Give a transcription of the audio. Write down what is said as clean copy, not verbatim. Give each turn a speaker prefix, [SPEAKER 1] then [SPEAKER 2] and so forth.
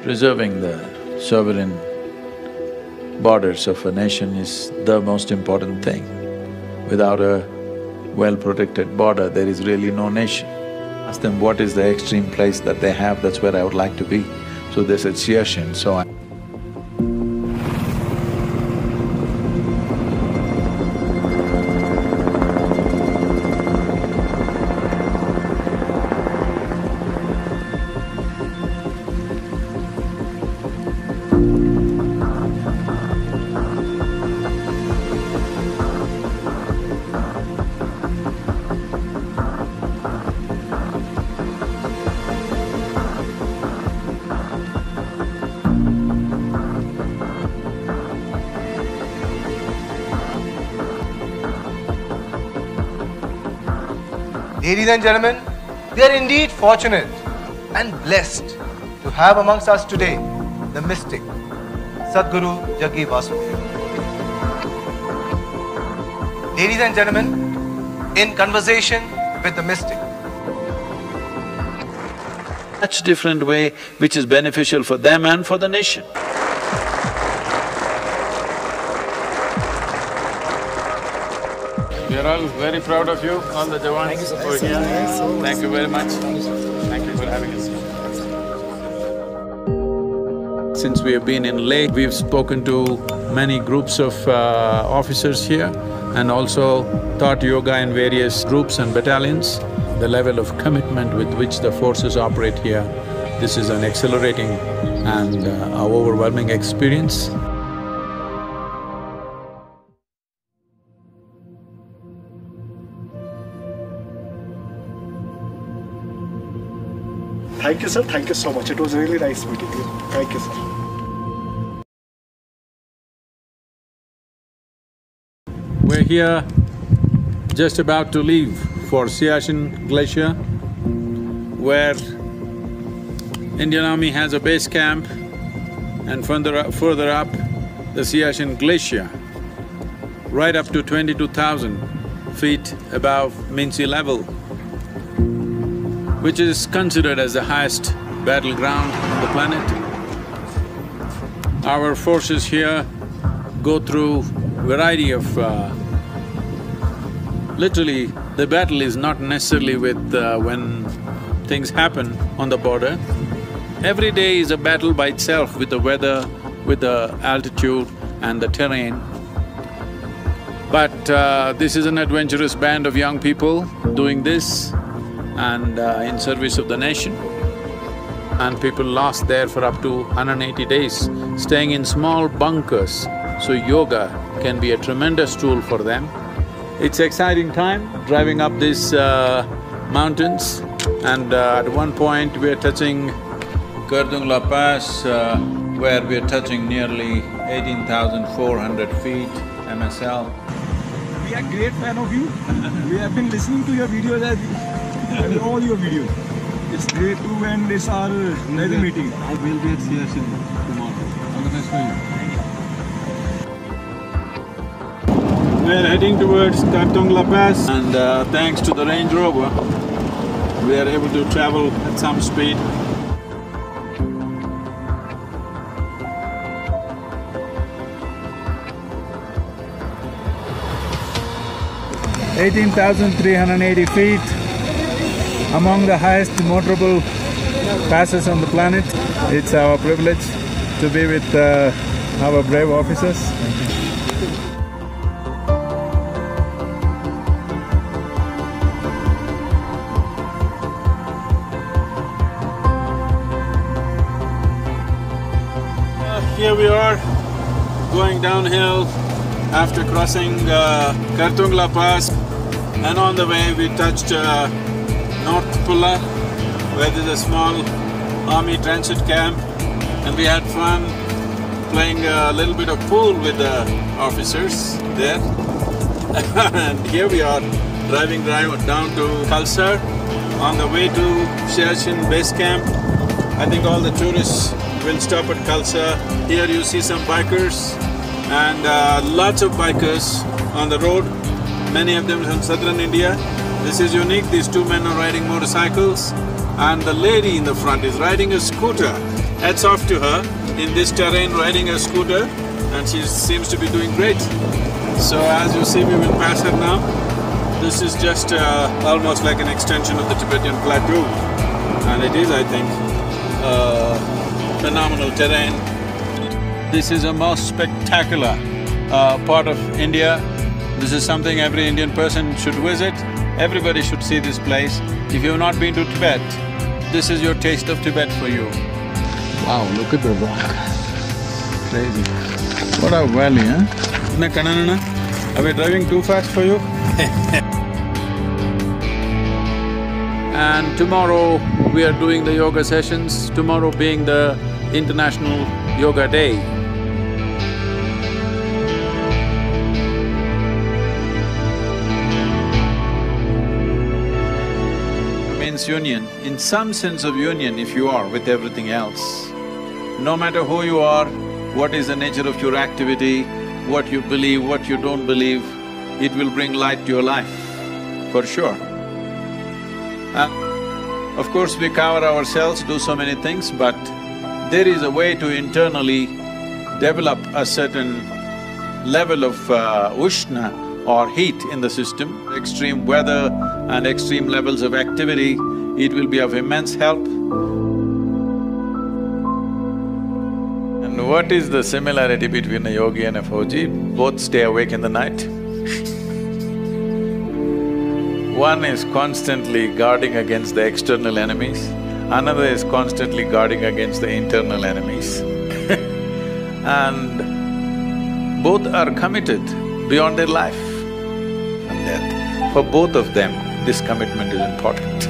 [SPEAKER 1] Preserving the sovereign borders of a nation is the most important thing. Without a well-protected border, there is really no nation. Ask them what is the extreme place that they have, that's where I would like to be. So they said Siachen, so I…
[SPEAKER 2] Ladies and gentlemen, we are indeed fortunate and blessed to have amongst us today the mystic, Sadhguru Jaggi Vasudev. Ladies and gentlemen, in conversation with the mystic.
[SPEAKER 1] Much different way which is beneficial for them and for the nation.
[SPEAKER 3] We are all very proud of you, all the Jawans over here. Thank you very much. Thank you for having us.
[SPEAKER 1] Since we have been in Leh, we've spoken to many groups of officers here and also taught yoga in various groups and battalions. The level of commitment with which the forces operate here, this is an exhilarating and overwhelming experience.
[SPEAKER 4] Thank you, sir. Thank you so much. It was really nice meeting you. Thank you, sir.
[SPEAKER 1] We're here just about to leave for Siachen Glacier, where Indian Army has a base camp, and further up the Siachen Glacier, right up to 22,000 feet above mean sea level, which is considered as the highest battleground on the planet. Our forces here go through variety of… literally, the battle is not necessarily with when things happen on the border. Every day is a battle by itself with the weather, with the altitude and the terrain. But this is an adventurous band of young people doing this and in service of the nation. And people lost there for up to 180 days, staying in small bunkers, so yoga can be a tremendous tool for them. It's exciting time driving up these mountains, and at one point we're touching Kardungla Pass, where we're touching nearly 18,400 feet MSL.
[SPEAKER 5] We are great fan of you. We have been listening to your videos and all your videos. It's great too, and it's our another meeting.
[SPEAKER 3] I will be at Siachen tomorrow. All the best for you.
[SPEAKER 1] We're heading towards Kartongla Pass, and thanks to the Range Rover, we are able to travel at some speed. 18,380 feet, among the highest motorable passes on the planet. It's our privilege to be with our brave officers. Here we are, going downhill after crossing Kartungla Pass, and on the way we touched North Pulla, where there's a small army transit camp, and we had fun playing a little bit of pool with the officers there. And here we are, driving down to Kalsar on the way to Siachen base camp. I think all the tourists will stop at Kalsar. Here you see some bikers and lots of bikers on the road, many of them from southern India. This is unique, these two men are riding motorcycles, and the lady in the front is riding a scooter. hats off to her in this terrain riding a scooter, and she seems to be doing great. So as you see, we will pass her now. This is just almost like an extension of the Tibetan plateau, and it is, I think, phenomenal terrain. This is a most spectacular part of India. This is something every Indian person should visit. Everybody should see this place. If you've not been to Tibet, this is your taste of Tibet for you. Wow, look at the rock. Crazy. What a valley, huh? Are we driving too fast for you? And tomorrow we are doing the yoga sessions, tomorrow being the International Yoga Day. Means union. In some sense of union, if you are with everything else, no matter who you are, what is the nature of your activity, what you believe, what you don't believe, it will bring light to your life, for sure. Of course, we cover ourselves, do so many things, but there is a way to internally develop a certain level of Ushna or heat in the system. Extreme weather and extreme levels of activity, it will be of immense help. And what is the similarity between a yogi and a Fauji? Both stay awake in the night. One is constantly guarding against the external enemies, another is constantly guarding against the internal enemies. And both are committed beyond their life and death. For both of them, this commitment is important.